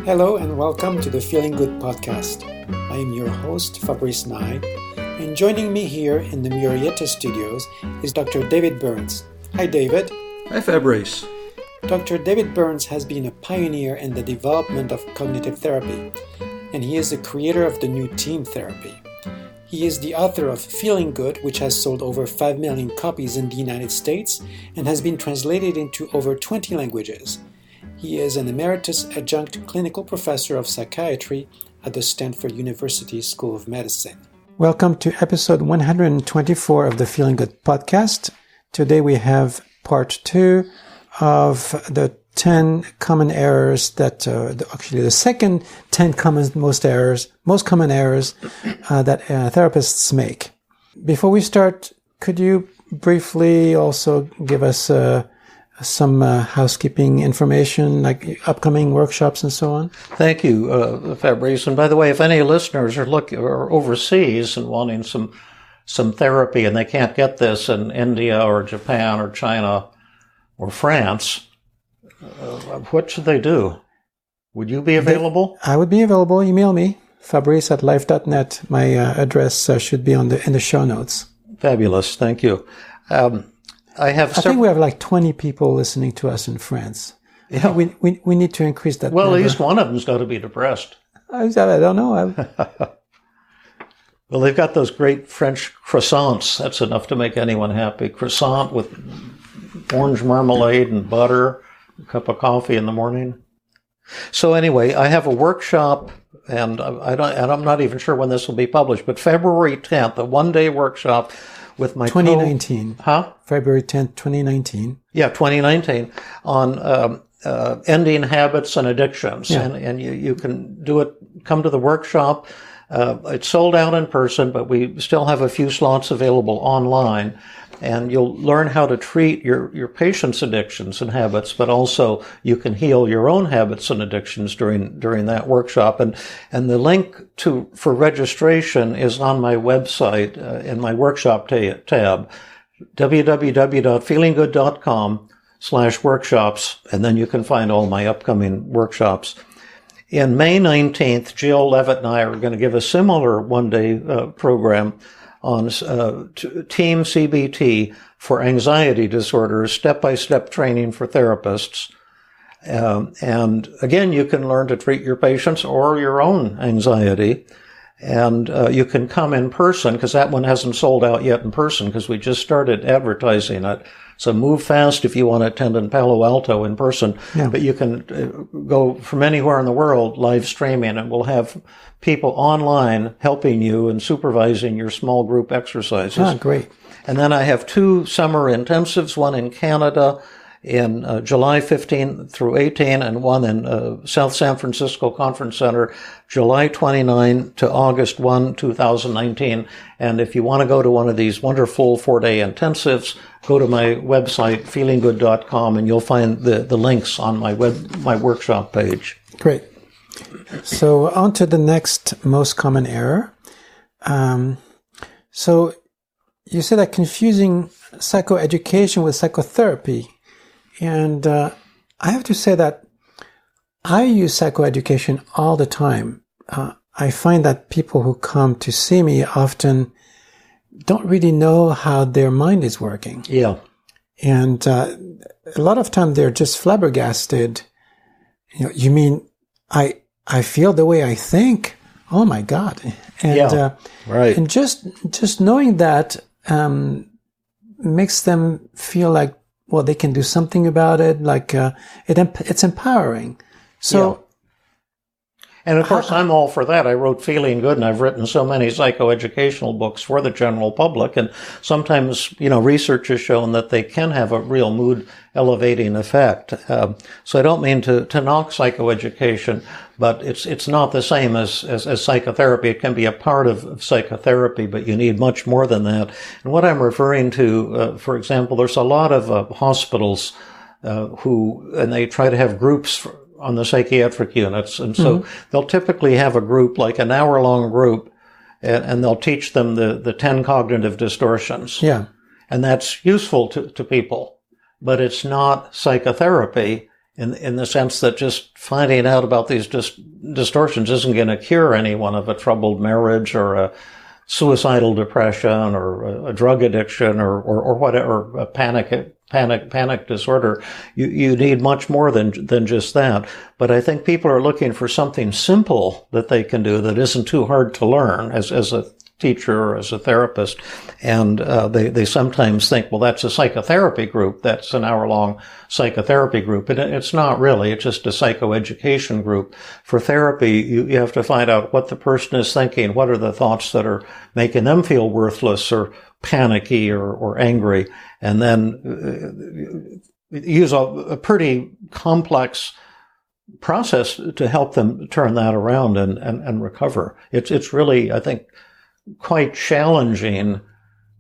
Hello and welcome to the Feeling Good podcast. I am your host, Fabrice Nye, and joining me here in the Murrieta studios is Dr. David Burns. Hi, David. Hi, Fabrice. Dr. David Burns has been a pioneer in the development of cognitive therapy, and he is the creator of the new team therapy. He is the author of Feeling Good, which has sold over 5 million copies in the United States and has been translated into over 20 languages. He is an emeritus adjunct clinical professor of psychiatry at the Stanford University School of Medicine. Welcome to episode 124 of the Feeling Good podcast. Today we have part 2 of the 10 common errors that, actually the second 10 most common errors that therapists make. Before we start, could you briefly also give us some housekeeping information, like upcoming workshops and so on? Thank you, Fabrice. And by the way, if any listeners are overseas and wanting some therapy and they can't get this in India or Japan or China or France, what should they do? Would you be available? I would be available. Email me, fabrice@life.net. My address should be in the show notes. Fabulous. Thank you. I think we have like 20 people listening to us in France. Yeah. We need to increase that Well, number. at least one of them's got to be depressed. I don't know. Well, they've got those great French croissants. That's enough to make anyone happy. Croissant with orange marmalade and butter, a cup of coffee in the morning. So anyway, I have a workshop, and I'm not even sure when this will be published, but February 10th, a one-day workshop with my 2019. February 10th, 2019. Yeah, 2019 on ending habits and addictions. Yeah. And you can do it, come to the workshop. It's sold out in person, but we still have a few slots available online. And you'll learn how to treat your patients' addictions and habits, but also you can heal your own habits and addictions during that workshop. And the link for registration is on my website in my workshop tab, www.feelinggood.com/workshops, and then you can find all my upcoming workshops. In May 19th, Jill Levitt and I are going to give a similar one-day program on Team CBT for anxiety disorders, step-by-step training for therapists. And again, you can learn to treat your patients or your own anxiety. And you can come in person, because that one hasn't sold out yet in person, because we just started advertising it. So move fast if you want to attend in Palo Alto in person. Yeah. But you can go from anywhere in the world live streaming, and we'll have people online helping you and supervising your small group exercises. Ah, great. And then I have 2 summer intensives, one in Canada in July 15 through 18, and one in South San Francisco Conference Center, July 29 to August 1, 2019. And if you want to go to one of these wonderful 4-day intensives, go to my website, feelinggood.com, and you'll find the links on my workshop page. Great. So on to the next most common error. So you said that confusing psychoeducation with psychotherapy. And I have to say that I use psychoeducation all the time. I find that people who come to see me often don't really know how their mind is working. Yeah. And a lot of times they're just flabbergasted. You mean I feel the way I think? Oh my God. And, right. And just knowing that makes them feel like, well, they can do something about it. Like it's empowering. So, yeah. And of course, I'm all for that. I wrote Feeling Good, and I've written so many psychoeducational books for the general public. And sometimes, research has shown that they can have a real mood elevating effect. So I don't mean to knock psychoeducation, but it's not the same as psychotherapy. It can be a part of psychotherapy, but you need much more than that. And what I'm referring to, for example, there's a lot of hospitals and they try to have groups on the psychiatric units. And so they'll typically have a group, like an hour-long group, and they'll teach them the 10 cognitive distortions. Yeah. And that's useful to people, but it's not psychotherapy. in the sense that just finding out about these distortions isn't going to cure anyone of a troubled marriage or a suicidal depression or a drug addiction or whatever, or a panic disorder. You need much more than just that. But I think people are looking for something simple that they can do that isn't too hard to learn as a teacher or as a therapist. And they sometimes think, well, that's a psychotherapy group. That's an hour-long psychotherapy group. And it's not really. It's just a psychoeducation group. For therapy, you have to find out what the person is thinking. What are the thoughts that are making them feel worthless or panicky or angry? And then use a pretty complex process to help them turn that around and recover. It's really, I think, quite challenging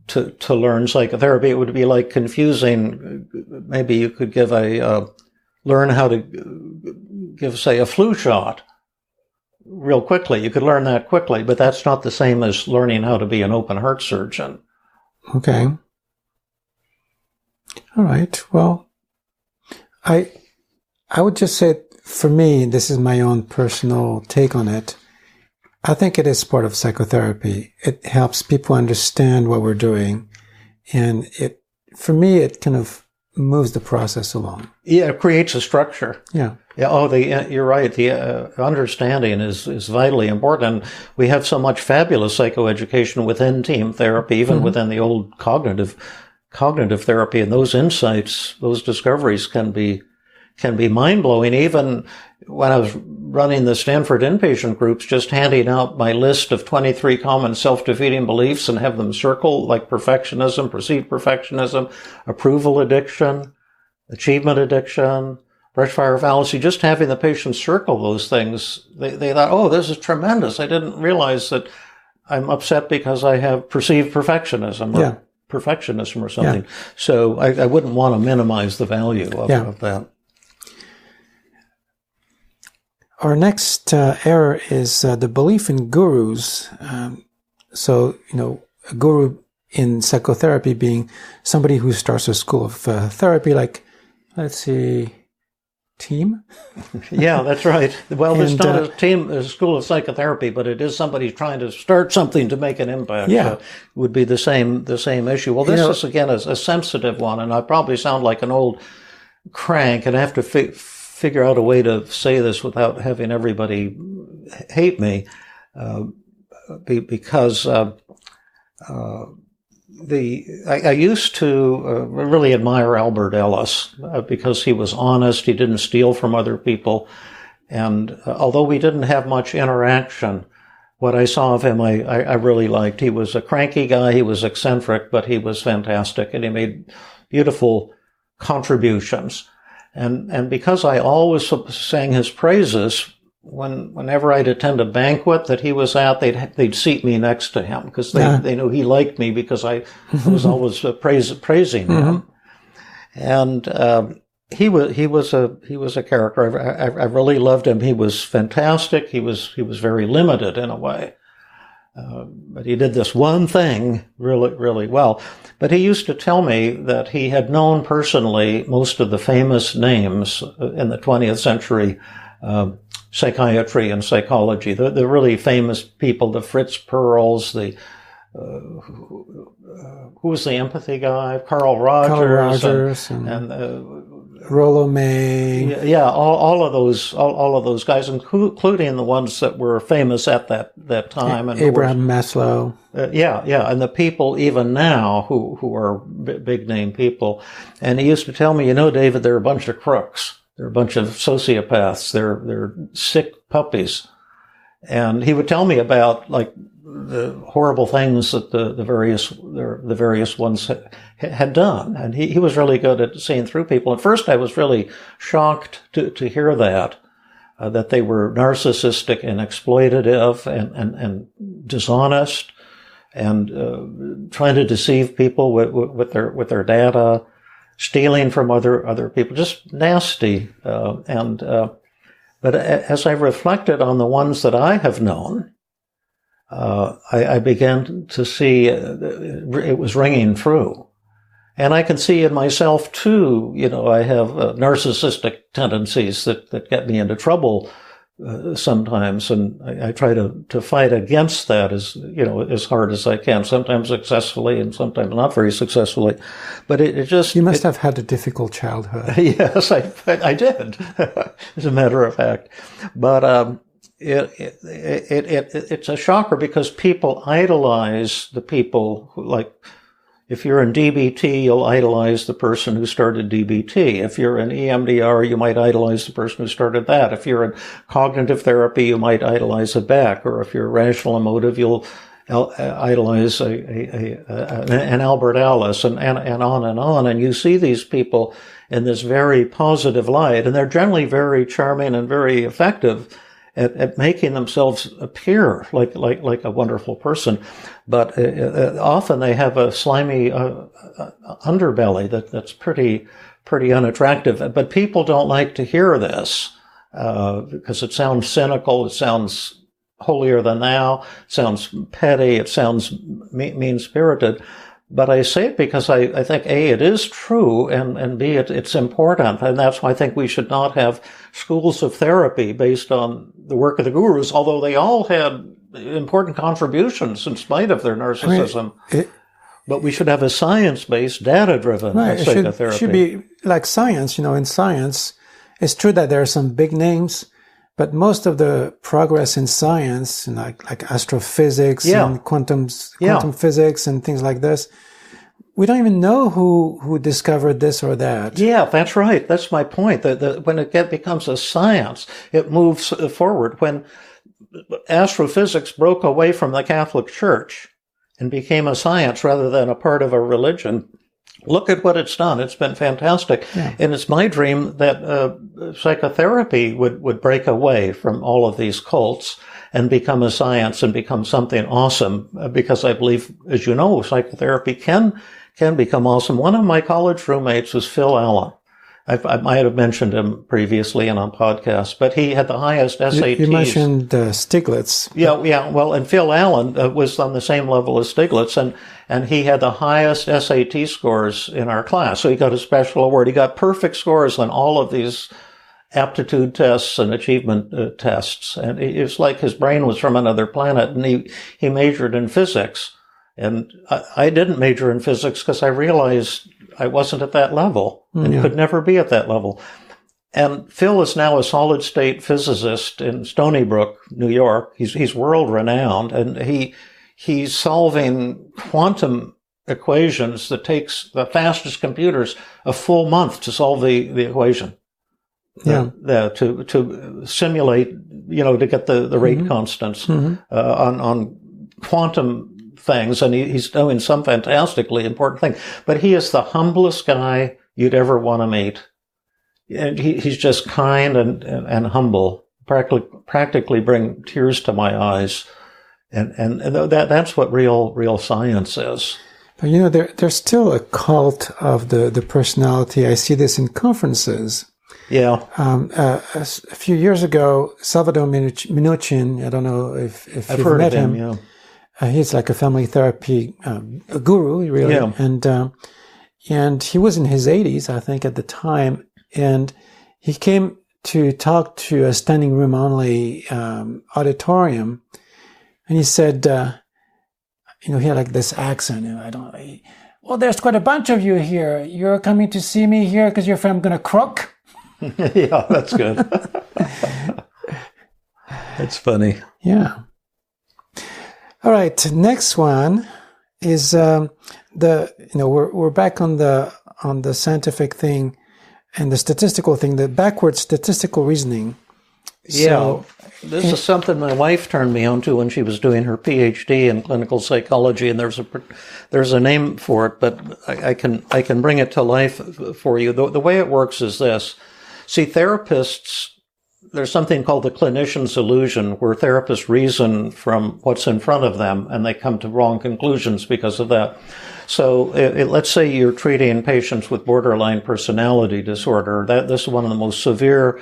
to learn psychotherapy. It would be like confusing. Maybe you could learn how to give, say, a flu shot real quickly. You could learn that quickly, but that's not the same as learning how to be an open heart surgeon. Okay. All right. Well, I would just say, for me, this is my own personal take on it. I think it is part of psychotherapy. It helps people understand what we're doing. And for me, it kind of moves the process along. Yeah, it creates a structure. Yeah. Yeah. You're right. The understanding is vitally important. And we have so much fabulous psychoeducation within team therapy, even within the old cognitive therapy. And those insights, those discoveries can be mind-blowing. Even when I was running the Stanford inpatient groups, just handing out my list of 23 common self-defeating beliefs and have them circle, like perfectionism, perceived perfectionism, approval addiction, achievement addiction, brushfire fallacy, just having the patients circle those things, they thought, oh, this is tremendous. I didn't realize that I'm upset because I have perceived perfectionism or perfectionism or something. Yeah. So I wouldn't want to minimize the value of that. Our next error is the belief in gurus. So, a guru in psychotherapy being somebody who starts a school of therapy, like, let's see, team? Yeah, that's right. Well, it's not a school of psychotherapy, but it is somebody trying to start something to make an impact. Yeah. It would be the same issue. Well, this is, again, a sensitive one, and I probably sound like an old crank, and I have to figure out a way to say this without having everybody hate me, because I used to really admire Albert Ellis because he was honest. He didn't steal from other people, and although we didn't have much interaction, what I saw of him I really liked. He was a cranky guy. He was eccentric, but he was fantastic, and he made beautiful contributions. And because I always sang his praises, whenever I'd attend a banquet that he was at, they'd seat me next to him because they knew he liked me because I was always praising him. And he was a character. I really loved him. He was fantastic. He was very limited in a way. But he did this one thing really, really well. But he used to tell me that he had known personally most of the famous names in the 20th century psychiatry and psychology. The really famous people, the Fritz Perls, who was the empathy guy? Carl Rogers and Rollo May. Yeah, all of those guys, including the ones that were famous at that time. And Abraham Maslow. And the people even now who are big name people. And he used to tell me, David, they're a bunch of crooks. They're a bunch of sociopaths. They're sick puppies. And he would tell me about like the horrible things that the various ones had done. And he was really good at seeing through people. At first I was really shocked to hear that they were narcissistic and exploitative and dishonest and trying to deceive people with their data, stealing from other people, just nasty. But as I reflected on the ones that I have known, I began to see it was ringing true. And I can see in myself too, I have narcissistic tendencies that get me into trouble sometimes, and I try to fight against that as hard as I can. Sometimes successfully, and sometimes not very successfully. But it just you must have had a difficult childhood. Yes, I did, as a matter of fact. But it's a shocker because people idolize the people who, like, if you're in DBT, you'll idolize the person who started DBT. If you're in EMDR, you might idolize the person who started that. If you're in cognitive therapy, you might idolize a Beck. Or if you're rational emotive, you'll idolize an Albert Ellis, and on and on. And you see these people in this very positive light, and they're generally very charming and very effective at making themselves appear like a wonderful person, but often they have a slimy underbelly that's pretty unattractive. But people don't like to hear this because it sounds cynical, it sounds holier than thou, it sounds petty, it sounds mean-spirited. But I say it because I think, A, it is true, and B, it's important. And that's why I think we should not have schools of therapy based on the work of the gurus, although they all had important contributions in spite of their narcissism. But we should have a science-based, data-driven psychotherapy. It should be like science. In science, it's true that there are some big names, but most of the progress in science, like astrophysics and quantum physics and things like this, we don't even know who discovered this or that. Yeah, that's right. That's my point. When it becomes a science, it moves forward. When astrophysics broke away from the Catholic Church and became a science rather than a part of a religion, look at what it's done. It's been fantastic. Yeah. And it's my dream that psychotherapy would break away from all of these cults and become a science and become something awesome, because I believe, as you know, psychotherapy can become awesome. One of my college roommates was Phil Allen. I might have mentioned him previously in a podcast, but he had the highest SATs. You mentioned Stiglitz. Yeah. Well, and Phil Allen was on the same level as Stiglitz, and he had the highest SAT scores in our class. So he got a special award. He got perfect scores on all of these aptitude tests and achievement tests. And it was like his brain was from another planet, and he majored in physics. And I didn't major in physics because I realized I wasn't at that level and could never be at that level. And Phil is now a solid state physicist in Stony Brook, New York. He's world renowned, and he's solving quantum equations that takes the fastest computers a full month to solve the equation. To simulate, to get the rate constants on quantum things, and he's doing some fantastically important thing. But he is the humblest guy you'd ever want to meet. And he's just kind and humble, practically bring tears to my eyes. And that's what real science is. But there's still a cult of the personality. I see this in conferences. Yeah. A few years ago, Salvador Minuchin, I don't know if I've you've heard met of him. Yeah. He's like a family therapy guru, really. Yeah. And he was in his 80s, I think, at the time. And he came to talk to a standing room only auditorium. And he said, he had like this accent. Well, there's quite a bunch of you here. You're coming to see me here because you're from Gonna Crook. Yeah, that's good. That's funny. Yeah. All right. Next one is we're back on the scientific thing and the statistical thing, the backward statistical reasoning. Yeah, this is something my wife turned me on to when she was doing her PhD in clinical psychology, and there's a name for it, but I can bring it to life for you. The way it works is this. See, therapists, there's something called the clinician's illusion, where therapists reason from what's in front of them, and they come to wrong conclusions because of that. So let's say you're treating patients with borderline personality disorder. This is one of the most severe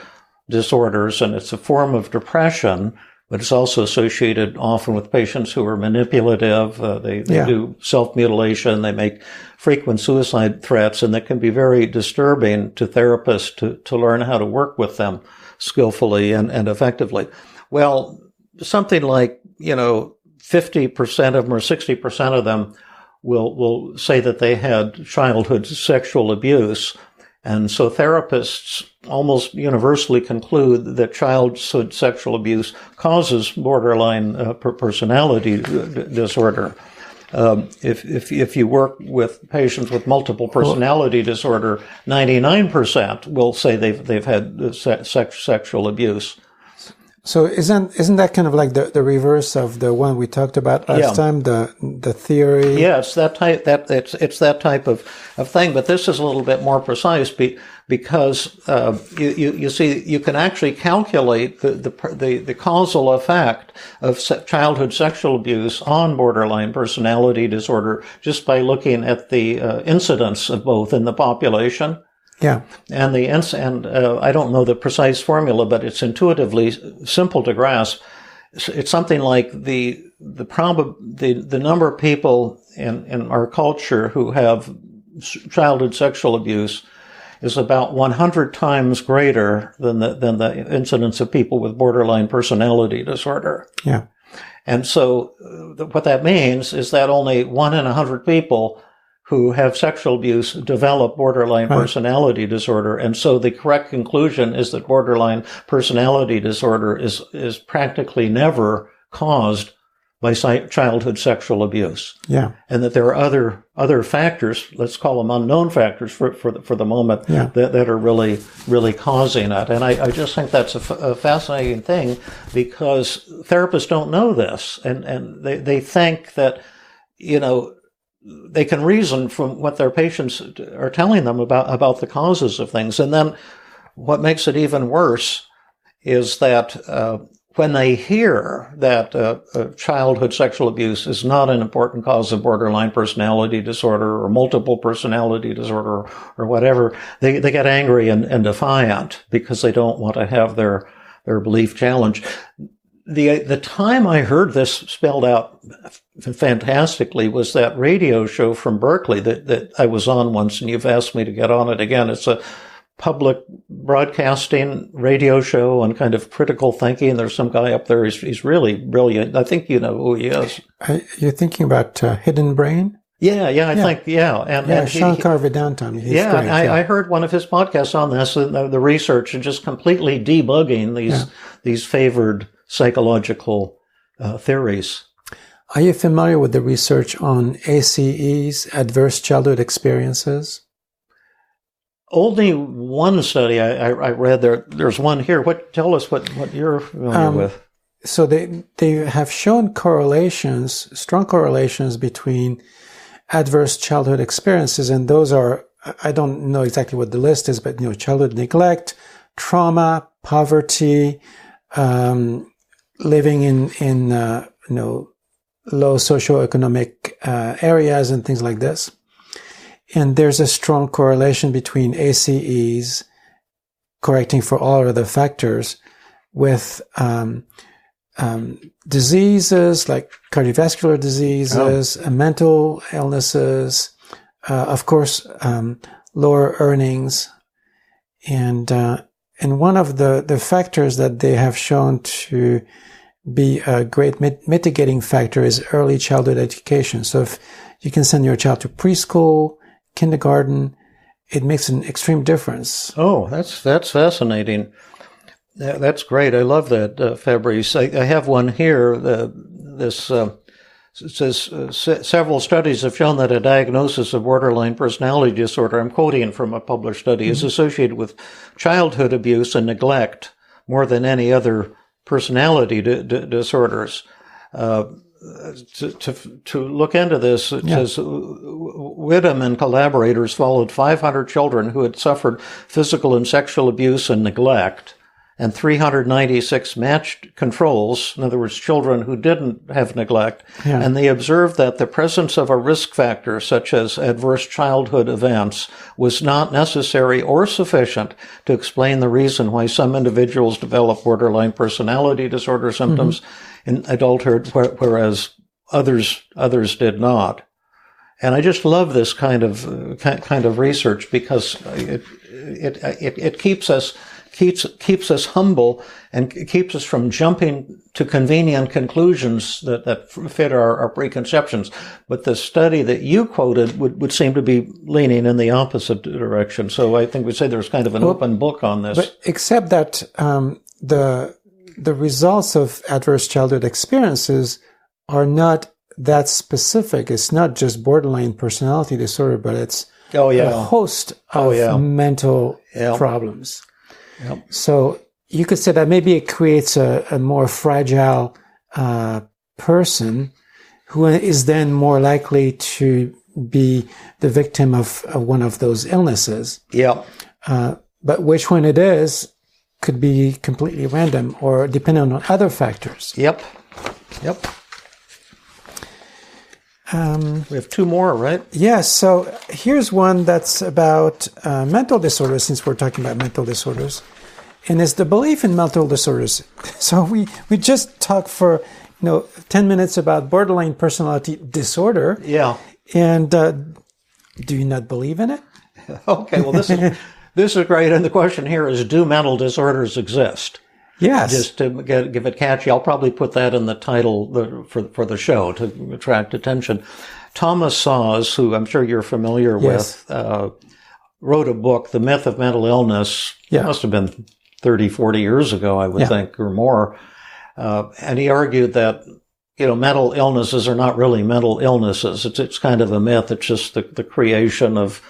disorders, and it's a form of depression but it's also associated often with patients who are manipulative. They do self-mutilation. They make frequent suicide threats, and that can be very disturbing to therapists to learn how to work with them skillfully and effectively. Well, something like, 50% of them or 60% of them will say that they had childhood sexual abuse. And so therapists almost universally conclude that childhood sexual abuse causes borderline personality disorder. If you work with patients with multiple personality disorder, 99% will say they've had sexual abuse. So isn't that kind of like the reverse of the one we talked about last time, the theory? Yeah, it's that type it's that type of thing, but this is a little bit more precise because you see you can actually calculate the causal effect of childhood sexual abuse on borderline personality disorder just by looking at the incidence of both in the population. Yeah. And I don't know the precise formula, but it's intuitively simple to grasp. It's something like the number of people in our culture who have childhood sexual abuse is about 100 times greater than the incidence of people with borderline personality disorder. Yeah. And so what that means is that only 1 in 100 people who have sexual abuse develop borderline personality disorder. And so the correct conclusion is that borderline personality disorder is practically never caused by childhood sexual abuse. Yeah. And that there are other factors, let's call them unknown factors for the moment, that are really, really causing it. And I just think that's a fascinating thing because therapists don't know this. And they think that, they can reason from what their patients are telling them about the causes of things. And then what makes it even worse is that when they hear that childhood sexual abuse is not an important cause of borderline personality disorder or multiple personality disorder or whatever, they get angry and defiant because they don't want to have their belief challenged. The time I heard this spelled out fantastically was that radio show from Berkeley that I was on once, and you've asked me to get on it again. It's a public broadcasting radio show on kind of critical thinking. There's some guy up there. He's really brilliant. I think you know who he is. You're thinking about Hidden Brain? Yeah, I think. And Shankar Vedantam. I heard one of his podcasts on this, the research and just completely debugging these favored psychological theories. Are you familiar with the research on ACEs, adverse childhood experiences? Only one study I read. There's one here. Tell us what you're familiar with. So they have shown strong correlations between adverse childhood experiences, and those are, I don't know exactly what the list is, but childhood neglect, trauma, poverty, living in low socioeconomic areas and things like this. And there's a strong correlation between ACEs, correcting for all other factors, with diseases like cardiovascular diseases, mental illnesses, of course, lower earnings, and one of the factors that they have shown to be a great mitigating factor is early childhood education. So if you can send your child to preschool, kindergarten, it makes an extreme difference. Oh, that's fascinating. That's great. I love that, Fabrice. I have one here. It says several studies have shown that a diagnosis of borderline personality disorder, I'm quoting from a published study, is associated with childhood abuse and neglect more than any other personality disorders. To look into this, it says Whittam and collaborators followed 500 children who had suffered physical and sexual abuse and neglect and 396 matched controls, in other words, children who didn't have neglect, and they observed that the presence of a risk factor, such as adverse childhood events, was not necessary or sufficient to explain the reason why some individuals develop borderline personality disorder symptoms in adulthood, whereas others did not. And I just love this kind of research because it keeps us humble and keeps us from jumping to convenient conclusions that fit our preconceptions. But the study that you quoted would seem to be leaning in the opposite direction. So I think we say there's kind of an open book on this. But except that the results of adverse childhood experiences are not that specific. It's not just borderline personality disorder, but it's a host of mental problems. Yep. So you could say that maybe it creates a more fragile person who is then more likely to be the victim of one of those illnesses. Yeah. But which one it is could be completely random or dependent on other factors. Yep. We have two more, right? Yes. So here's one that's about mental disorders, since we're talking about mental disorders, and it's the belief in mental disorders. So we just talked for 10 minutes about borderline personality disorder. Yeah. And do you not believe in it? Okay. Well, this is great. And the question here is: do mental disorders exist? Yes. Just to give it catchy, I'll probably put that in the title for the show to attract attention. Thomas Sawes, who I'm sure you're familiar with, wrote a book, The Myth of Mental Illness. It must have been 30, 40 years ago, I would think, or more. And he argued that, mental illnesses are not really mental illnesses. It's kind of a myth. It's just the creation of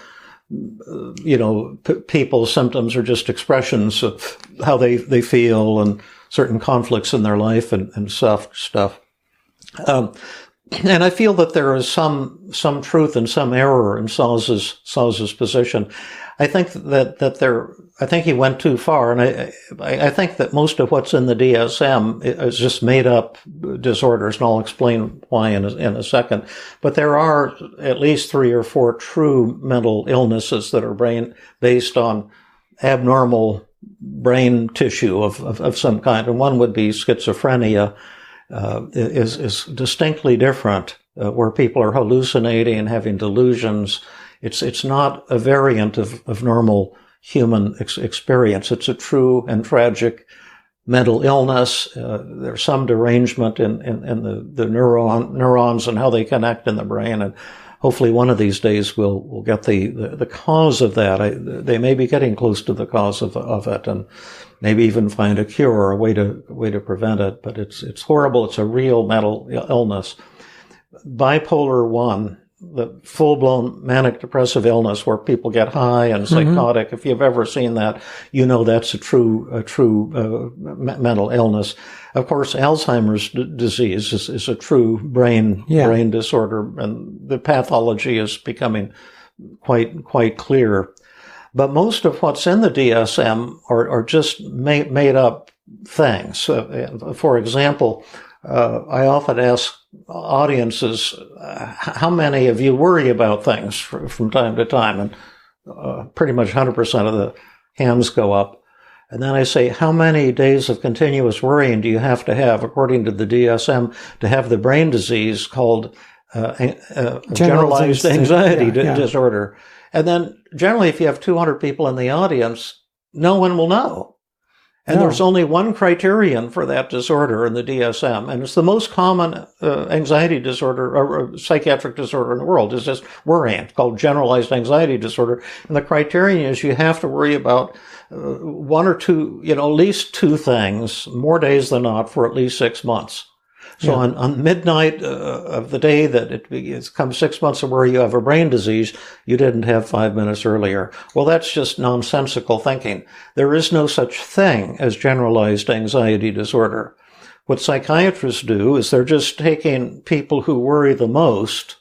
people's symptoms are just expressions of how they feel and certain conflicts in their life and stuff. And I feel that there is some truth and some error in Sawes's position. I think I think he went too far, and I think that most of what's in the DSM is just made up disorders, and I'll explain why in a second. But there are at least 3 or 4 true mental illnesses that are based on abnormal brain tissue of some kind, and one would be schizophrenia. Is distinctly different, where people are hallucinating and having delusions. It's not a variant of normal human experience. It's a true and tragic mental illness. There's some derangement in the neurons and how they connect in the brain, and hopefully one of these days we'll get the cause of that. They may be getting close to the cause of it, and maybe even find a cure or a way to prevent it. But it's horrible. It's a real mental illness. Bipolar 1, the full-blown manic depressive illness where people get high and psychotic. If you've ever seen that, that's a true mental illness. Of course, Alzheimer's disease is a true brain disorder, and the pathology is becoming quite clear. But most of what's in the DSM are just made up things. For example, I often ask audiences, how many of you worry about things from time to time? And pretty much 100% of the hands go up. And then I say, how many days of continuous worrying do you have to have, according to the DSM, to have the brain disease called generalized anxiety disorder? And then generally, if you have 200 people in the audience, no one will know. And there's only one criterion for that disorder in the DSM, and it's the most common anxiety disorder or psychiatric disorder in the world. Is just worrying. It's called generalized anxiety disorder. And the criterion is you have to worry about 1 or 2, at least 2 things, more days than not, for at least 6 months. So on midnight of the day that it comes 6 months of where you have a brain disease, you didn't have 5 minutes earlier. Well, that's just nonsensical thinking. There is no such thing as generalized anxiety disorder. What psychiatrists do is they're just taking people who worry the most.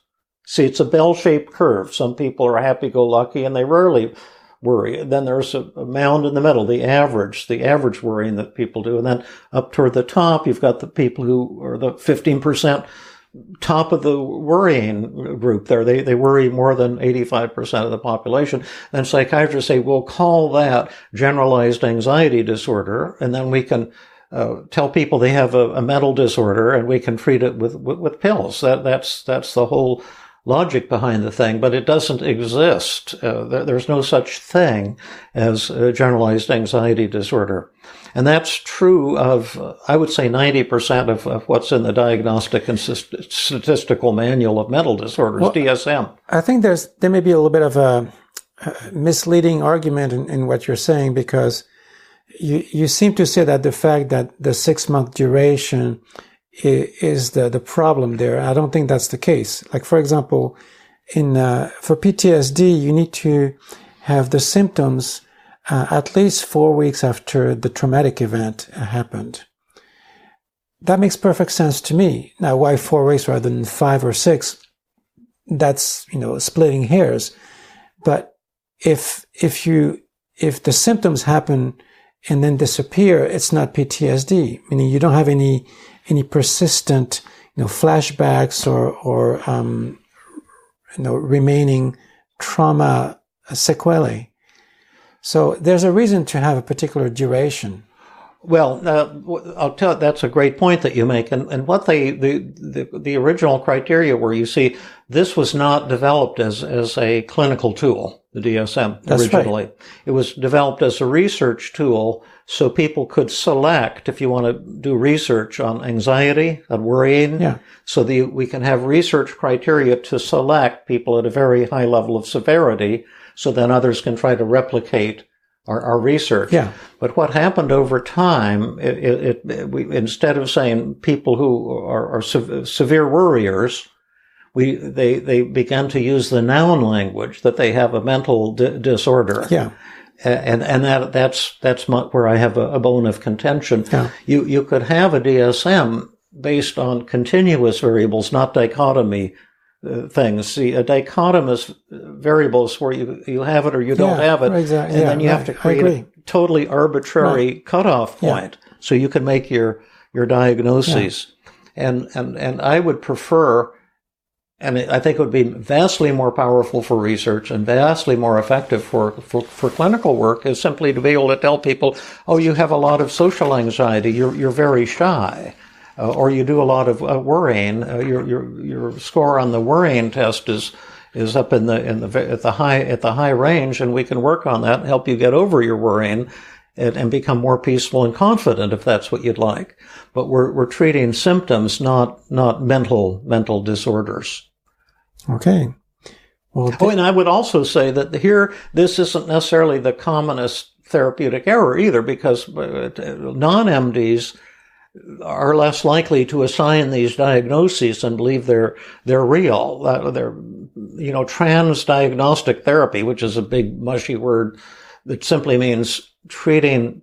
See, it's a bell-shaped curve. Some people are happy-go-lucky, and they rarely worry. Then there's a mound in the middle, the average worrying that people do. And then up toward the top, you've got the people who are the 15% top of the worrying group there. They worry more than 85% of the population. Then psychiatrists say, we'll call that generalized anxiety disorder. And then we can tell people they have a mental disorder and we can treat it with pills. That's the whole logic behind the thing, but it doesn't exist. There's no such thing as generalized anxiety disorder. And that's true of, I would say, 90% of what's in the Diagnostic and Statistical Manual of Mental Disorders, well, DSM. I think there may be a little bit of a misleading argument in what you're saying, because you seem to say that the fact that the 6-month duration is the problem there. I don't think that's the case. Like, for example, for PTSD, you need to have the symptoms at least 4 weeks after the traumatic event happened. That makes perfect sense to me. Now, why 4 weeks rather than 5 or 6? That's, splitting hairs. But if the symptoms happen and then disappear, it's not PTSD. Meaning you don't have any persistent, flashbacks or remaining trauma sequelae. So there's a reason to have a particular duration. Well, I'll tell you, that's a great point that you make. And what the original criteria were, you see, this was not developed as a clinical tool, the DSM originally. Right. It was developed as a research tool so people could select, if you want to do research on anxiety, on worrying. Yeah. So we can have research criteria to select people at a very high level of severity, so then others can try to replicate our research. Yeah. But what happened over time, we instead of saying people who are severe worriers, they began to use the noun language that they have a mental disorder. Yeah. And that's where I have a bone of contention. Yeah. You could have a DSM based on continuous variables, not dichotomy things. See, a dichotomous variables where you have it or you don't have it, exactly. And then you have to create a totally arbitrary cutoff point so you can make your diagnoses. Yeah. And I would prefer, and I think it would be vastly more powerful for research and vastly more effective for clinical work, is simply to be able to tell people, oh, you have a lot of social anxiety, you're very shy. Or you do a lot of worrying. Your score on the worrying test is up at the high range, and we can work on that and help you get over your worrying and become more peaceful and confident if that's what you'd like. But we're treating symptoms, not mental disorders. Okay. Well, and I would also say that here this isn't necessarily the commonest therapeutic error either, because non-MDs are less likely to assign these diagnoses and believe they're real. They're, trans-diagnostic therapy, which is a big mushy word that simply means treating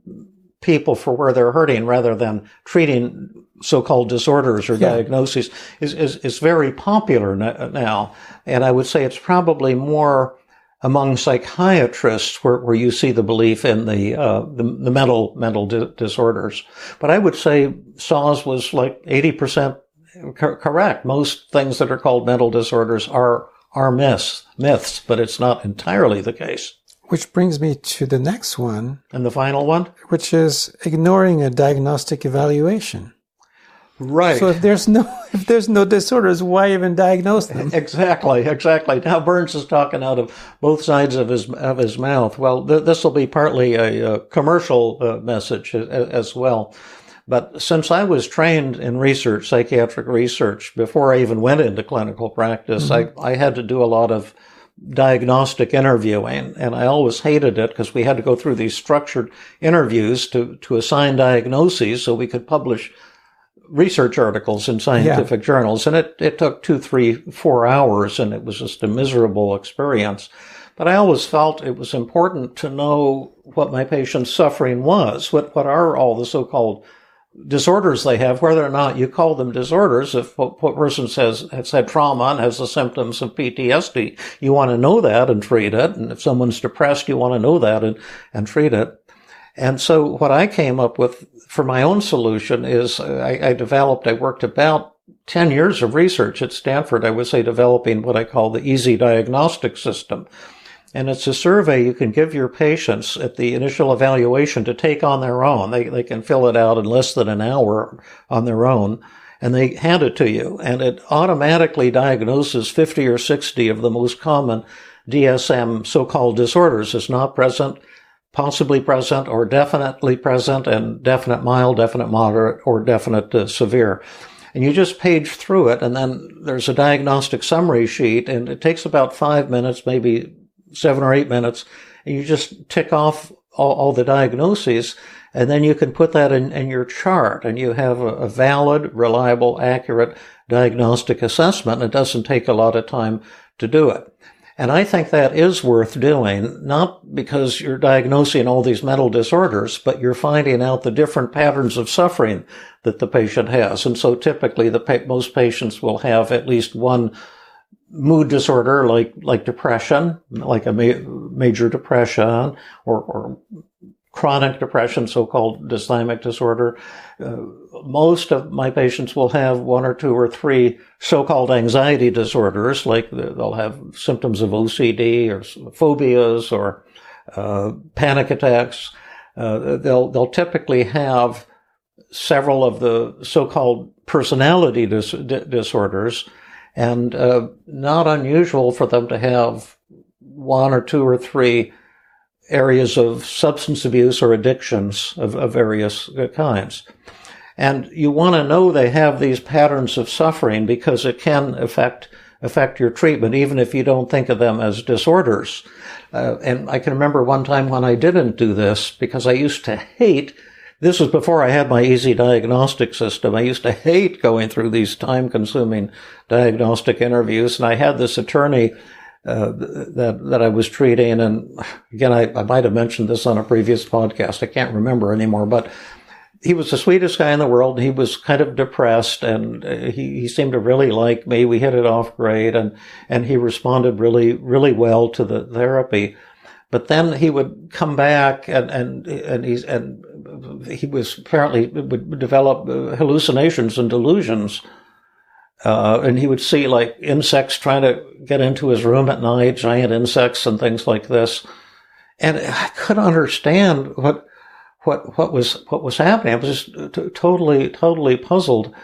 people for where they're hurting rather than treating so-called disorders or diagnoses is very popular now. And I would say it's probably more among psychiatrists where you see the belief in the mental disorders. But I would say SAWS was like 80% correct. Most things that are called mental disorders are myths, but it's not entirely the case. Which brings me to the next one. And the final one? Which is ignoring a diagnostic evaluation. Right. So if there's no disorders, why even diagnose them? Exactly. Now Burns is talking out of both sides of his mouth. Well, this will be partly a commercial message as well. But since I was trained in research, psychiatric research, before I even went into clinical practice, mm-hmm. I had to do a lot of diagnostic interviewing, and I always hated it because we had to go through these structured interviews to assign diagnoses so we could publish research articles in scientific journals. And it took 2, 3, 4 hours, and it was just a miserable experience. But I always felt it was important to know what my patient's suffering was. What are all the so-called disorders they have, whether or not you call them disorders. If a person has had trauma and has the symptoms of PTSD, you want to know that and treat it. And if someone's depressed, you want to know that and treat it. And so what I came up with for my own solution is I worked about 10 years of research at Stanford, I would say, developing what I call the EASY diagnostic system. And it's a survey you can give your patients at the initial evaluation to take on their own. They can fill it out in less than an hour on their own, and they hand it to you. And it automatically diagnoses 50 or 60 of the most common DSM so-called disorders as not present, possibly present, or definitely present, and definite mild, definite moderate, or definite severe. And you just page through it, and then there's a diagnostic summary sheet, and it takes about 5 minutes, maybe 7 or 8 minutes, and you just tick off all the diagnoses, and then you can put that in your chart, and you have a valid, reliable, accurate diagnostic assessment. It doesn't take a lot of time to do it. And I think that is worth doing, not because you're diagnosing all these mental disorders, but you're finding out the different patterns of suffering that the patient has. And so typically most patients will have at least one mood disorder like depression, like a major depression or chronic depression, so-called dysthymic disorder. Most of my patients will have 1 or 2 or 3 so-called anxiety disorders, like they'll have symptoms of OCD or phobias or panic attacks. They'll typically have several of the so-called personality disorders, and not unusual for them to have 1 or 2 or 3 areas of substance abuse or addictions of various kinds. And you want to know they have these patterns of suffering because it can affect your treatment, even if you don't think of them as disorders. And I can remember one time when I didn't do this, because I used to hate, this was before I had my easy diagnostic system, I used to hate going through these time-consuming diagnostic interviews, and I had this attorney that I was treating, and again, I might have mentioned this on a previous podcast, I can't remember anymore, but he was the sweetest guy in the world. He was kind of depressed, and he seemed to really like me. We hit it off great, and he responded really, really well to the therapy. But then he would come back, and he was apparently would develop hallucinations and delusions. And he would see like insects trying to get into his room at night, giant insects and things like this. And I couldn't understand what was happening. I was just totally puzzled.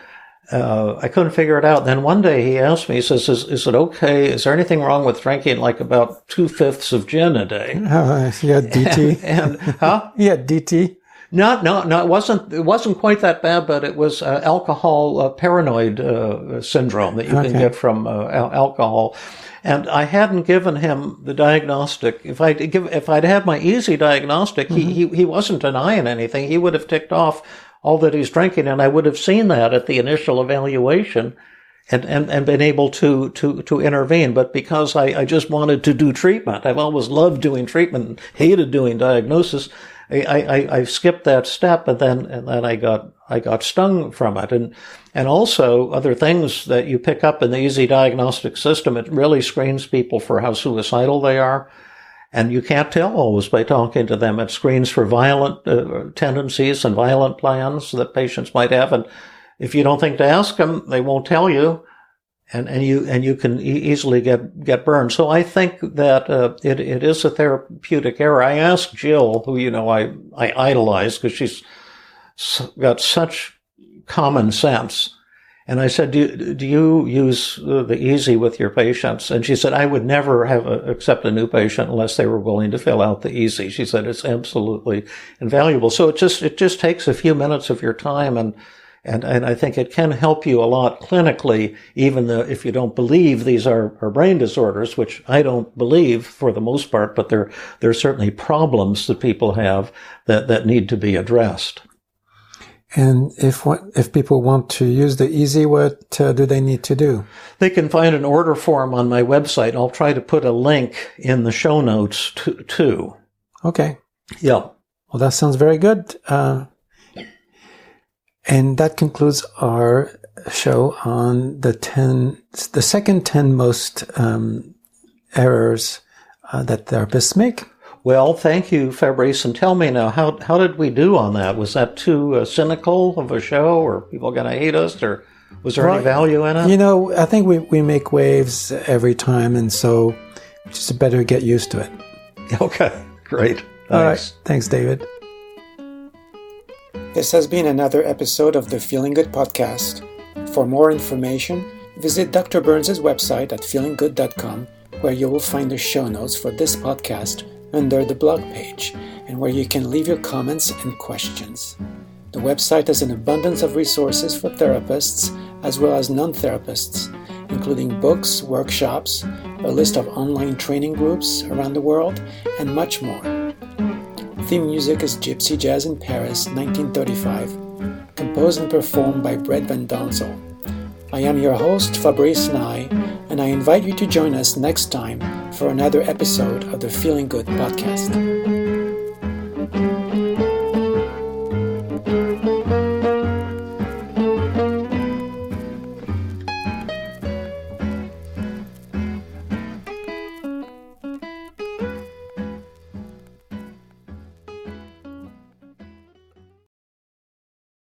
I couldn't figure it out. Then one day he asked me, he says, is it okay? Is there anything wrong with drinking like about 2/5 of gin a day? Yeah, DT. Huh? Yeah, DT. No, it wasn't quite that bad, but it was alcohol paranoid syndrome that you can get from alcohol. And I hadn't given him the diagnostic. If I'd had my easy diagnostic, he wasn't denying anything. He would have ticked off all that he's drinking, and I would have seen that at the initial evaluation and been able to intervene. But because I just wanted to do treatment, I've always loved doing treatment and hated doing diagnosis, I skipped that step, and then I got stung from it. And also other things that you pick up in the easy diagnostic system, it really screens people for how suicidal they are. And you can't tell always by talking to them. It screens for violent tendencies and violent plans that patients might have. And if you don't think to ask them, they won't tell you. And you can easily get burned. So I think that it is a therapeutic error. I asked Jill, who I idolize because she's got such common sense, and I said, "Do you use the easy with your patients?" And she said, "I would never accept a new patient unless they were willing to fill out the easy." She said it's absolutely invaluable. So it just takes a few minutes of your time and I think it can help you a lot clinically, even if you don't believe these are brain disorders, which I don't believe for the most part, but there are certainly problems that people have that need to be addressed. And if people want to use the easy, what do they need to do? They can find an order form on my website. I'll try to put a link in the show notes too. Okay. Yeah. Well, that sounds very good. And that concludes our show on the second 10 most errors that therapists make. Well, thank you, Fabrice. And tell me now, how did we do on that? Was that too cynical of a show, or people going to hate us, or was there any value in it? I think we make waves every time, and so just better get used to it. Okay, great. Thanks. All right. Thanks, David. This has been another episode of the Feeling Good podcast. For more information, visit Dr. Burns' website at feelinggood.com, where you will find the show notes for this podcast under the blog page, and where you can leave your comments and questions. The website has an abundance of resources for therapists as well as non-therapists, including books, workshops, a list of online training groups around the world, and much more. Theme music is Gypsy Jazz in Paris, 1935, composed and performed by Brett Van Donsel. I am your host, Fabrice Nye, and I invite you to join us next time for another episode of the Feeling Good podcast.